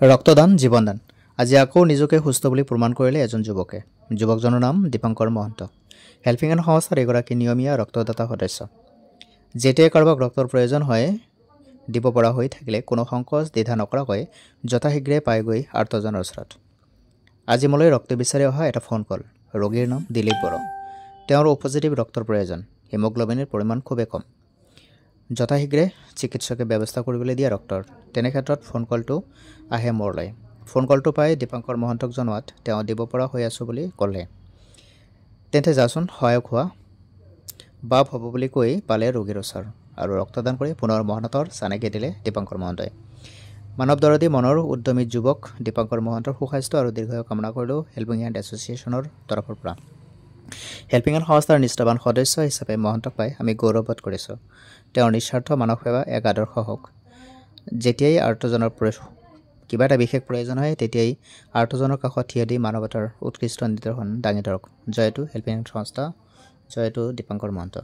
ৰক্তদান জীৱনদান আজি আকৌ নিজকে সুস্থ বুলি প্ৰমাণ কৰিলে এজন যুৱকে যুৱকজনৰ নাম দীপঙ্কৰ মহন্ত হেল্পিং এণ্ড সংস্থাৰ এগৰাকী নিয়মীয়া ৰক্তদাতা সদস্য যেতিয়াই কাৰোবাক ৰক্তৰ প্ৰয়োজন হয় দিব পৰা হৈ থাকিলে কোনো সংকোচ দ্বিধা নকৰাকৈ যথাশীঘ্ৰে পাই গৈ আৰ্তজনৰ ওচৰত আজি মোলৈ ৰক্ত বিচাৰি অহা এটা ফোন কল ৰোগীৰ নাম দিলীপ বড়ো তেওঁৰ পজিটিভ ৰক্তৰ প্ৰয়োজন হিমোগ্লোবিনৰ পৰিমাণ খুবেই কম যথাশীঘ্ৰে চিকিৎসকে ব্যৱস্থা কৰিবলৈ দিয়া ৰক্তৰ তেনে ক্ষেত্ৰত ফোন কলটো আহে মোৰলৈ ফোন কলটো পাই দীপঙ্কৰ মহন্তক জনোৱাত তেওঁ দিব পৰা হৈ আছো বুলি ক'লে তেন্তে যাচোন সহায়ক হোৱা বাপ হ'ব বুলি কৈ পালে ৰোগীৰ ওচৰ আৰু ৰক্তদান কৰি পুনৰ মহন্তৰ চানেকি দিলে দীপঙ্কৰ মহন্তই মানৱ দৰদী মনৰ উদ্যমী যুৱক দীপঙ্কৰ মহন্তৰ সুস্বাস্থ্য আৰু দীৰ্ঘায়ু কামনা কৰিলোঁ হেল্পিং হেণ্ড এছ'চিয়েশ্যনৰ তৰফৰ পৰা হেল্পিং হেণ্ড সংস্থাৰ নিষ্ঠাবান সদস্য হিচাপে মহন্তক পাই আমি গৌৰৱবোধ কৰিছোঁ তেওঁৰ নিস্বাৰ্থ মানৱ সেৱা এক আদৰ্শ হওক যেতিয়াই আৰ্তজনৰ কিবা এটা বিশেষ প্ৰয়োজন হয় তেতিয়াই আৰ্তজনৰ কাষত থিয় দি মানৱতাৰ উৎকৃষ্ট নিদৰ্শন দাঙি ধৰক জয়টো হেল্পিং হেণ্ড সংস্থা জয়টো দীপঙ্কৰ মহন্ত